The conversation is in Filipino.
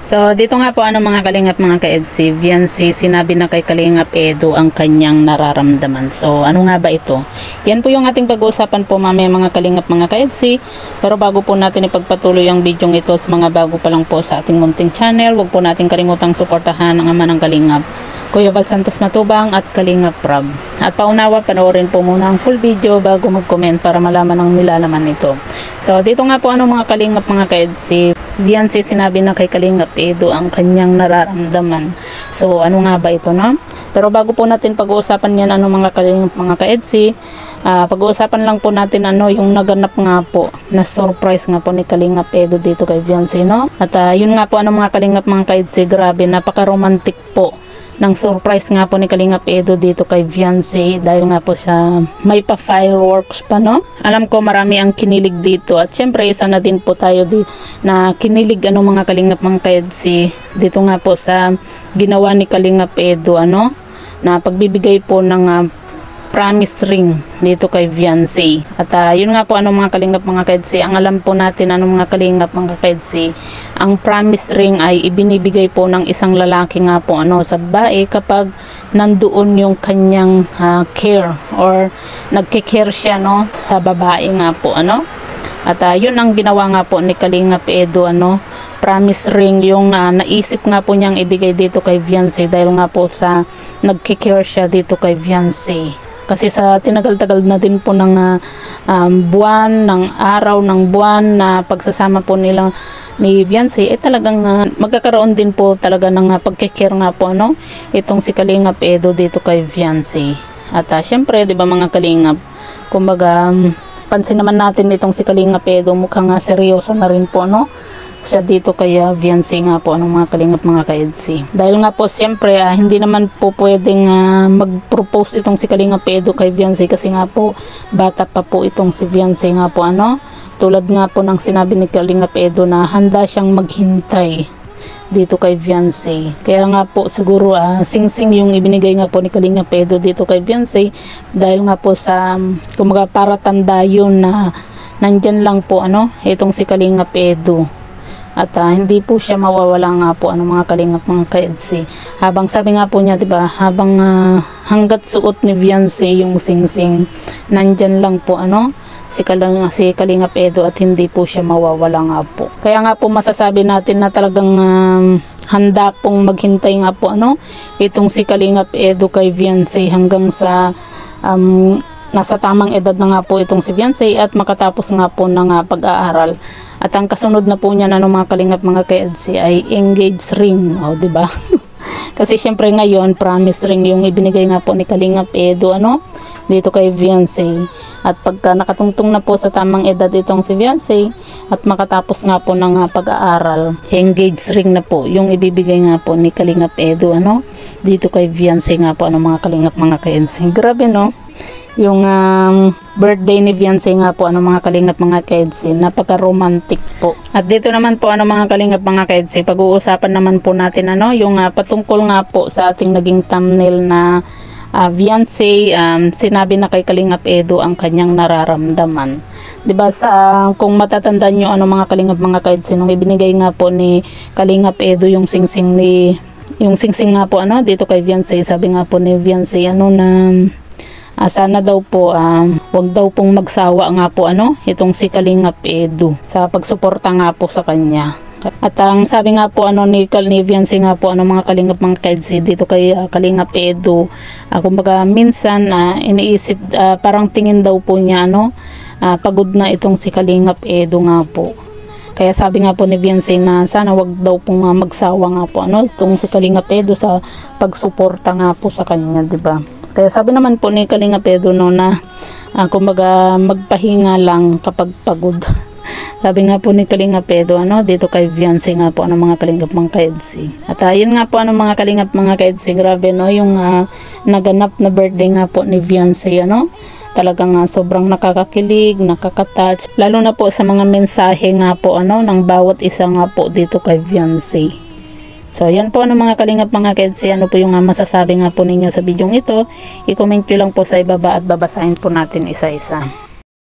So, dito nga po mga kalingap mga ka-EDC, Viancy, sinabi na kay Kalingap Edu ang kanyang nararamdaman. So, ano nga ba ito? Yan po yung ating pag-uusapan po mamaya mga kalingap mga ka-EDC. Pero bago po natin ipagpatuloy ang video ito sa mga bago pa lang po sa ating munting channel, huwag po natin kalimutang suportahan ang ama ng Kalingap, Kuya Val Santos Matubang at Kalingap Rob. At paunawa, panoorin po muna ang full video bago mag-comment para malaman ang nilalaman nito. So, dito nga po mga kalingap mga ka-EDC, Viancy, sinabi na kay Kalingap Edu ang kanyang nararamdaman. So, ano nga ba ito, no? Pero bago po natin pag-uusapan yan, mga kalingap mga ka-EDC, pag-uusapan lang po natin yung naganap nga po na surprise nga po ni Kalingap Edu dito kay Viancy, no? At yun nga po mga kalingap mga ka-EDC, grabe, napaka-romantic po ng surprise nga po ni Kalingap Edu dito kay Viancy, dahil nga po siya may pa fireworks pa, no? Alam ko marami ang kinilig dito, at syempre isa na din po tayo na kinilig mga kalingap mga ka-EDC dito nga po sa ginawa ni Kalingap Edu na pagbibigay po ng promise ring dito kay Viancy. At yun nga po mga kalingap mga ka-EDC, ang alam po natin mga kalingap mga ka-EDC, ang promise ring ay ibinibigay po ng isang lalaki nga po sa babae kapag nandoon yung kanyang care, or nagke-care siya sa babae nga po At yun ang ginawa nga po ni Kalingap Edu promise ring yung naisip nga po niyang ibigay dito kay Viancy, dahil nga po sa nagke-care siya dito kay Viancy. Kasi sa tinagal-tagal na din po ng buwan, ng araw, ng buwan na pagsasama po nila ni Viancy, talagang magkakaroon din po talaga ng pagkikare nga po itong si Kalingap Edu dito kay Viancy. At syempre, di ba mga kalingap, kumbaga pansin naman natin itong si Kalingap Edu, mukhang seryoso na rin po siya dito kaya Viancy nga po mga kalingap mga ka-EDC. Dahil nga po siyempre hindi naman po pwedeng mag-propose itong si Kalingap Edu kay Viancy, kasi nga po bata pa po itong si Viancy nga po tulad nga po ng sinabi ni Kalingap Edu na handa siyang maghintay dito kay Viancy. Kaya nga po siguro sing-sing yung ibinigay nga po ni Kalingap Edu dito kay Viancy, dahil nga po sa kumaga para tanda yun na nandyan lang po itong si Kalingap Edu. At hindi po siya mawawala nga po mga kalingap mga ka-EDC. Habang sabi nga po niya, diba, habang hanggat suot ni Viancy yung sing-sing, nandyan lang po si Kalingap Edu, at hindi po siya mawawala nga po. Kaya nga po masasabi natin na talagang handa pong maghintay nga po itong si Kalingap Edu kay Viancy hanggang sa nasa tamang edad na nga po itong si Viancy at makatapos nga po ng pag-aaral. At ang kasunod na po niya mga kalingap mga ka-EDC ay engage ring, diba? Kasi syempre ngayon promise ring yung ibinigay nga po ni Kalingap Edu dito kay Viancy. At pagka nakatungtong na po sa tamang edad itong si Viancy at makatapos nga po ng pag-aaral, engage ring na po yung ibibigay nga po ni Kalingap Edu dito kay Viancy nga po mga kalingap mga ka-EDC. Grabe yung birthday ni Viancy nga po mga kalingap mga ka-EDC, napaka-romantic po. At dito naman po mga kalingap mga ka-EDC, pag-uusapan naman po natin yung patungkol nga po sa ating naging thumbnail na Viancy, sinabi na kay Kalingap Edu ang kanyang nararamdaman. Diba kung matatandaan nyo mga kalingap mga ka-EDC, nung ibinigay nga po ni Kalingap Edu yung sing-sing nga po dito kay Viancy, sabi nga po ni Viancy na sana daw po wag daw pong magsawa nga po itong si Kalingap Edu sa pagsuporta nga po sa kanya. At ang sabi nga po ni Viancy nga po mga kalingap mga ka-EDC dito kay Kalingap Edu, kumbaga minsan iniisip, parang tingin daw po niya pagod na itong si Kalingap Edu nga po. Kaya sabi nga po ni Viancy na sana wag daw pong magsawa nga po itong si Kalingap Edu sa pagsuporta nga po sa kanya, diba? Kaya sabi naman po ni Kalingap Edu na kumbaga magpahinga lang kapag pagod. Sabi nga po ni Kalingap Edu dito kay Viancy nga po mga kalingap mga ka-EDC. At yun nga po mga kalingap mga ka-EDC, grabe yung naganap na birthday nga po ni Viancy talagang sobrang nakakakilig, nakakatouch, lalo na po sa mga mensahe nga po ng bawat isa nga po dito kay Viancy. So, yan po mga kalingap mga ka-EDC, po yung masasabi nga po ninyo sa video ito. I-comment nyo lang po sa ibaba at babasahin po natin isa-isa.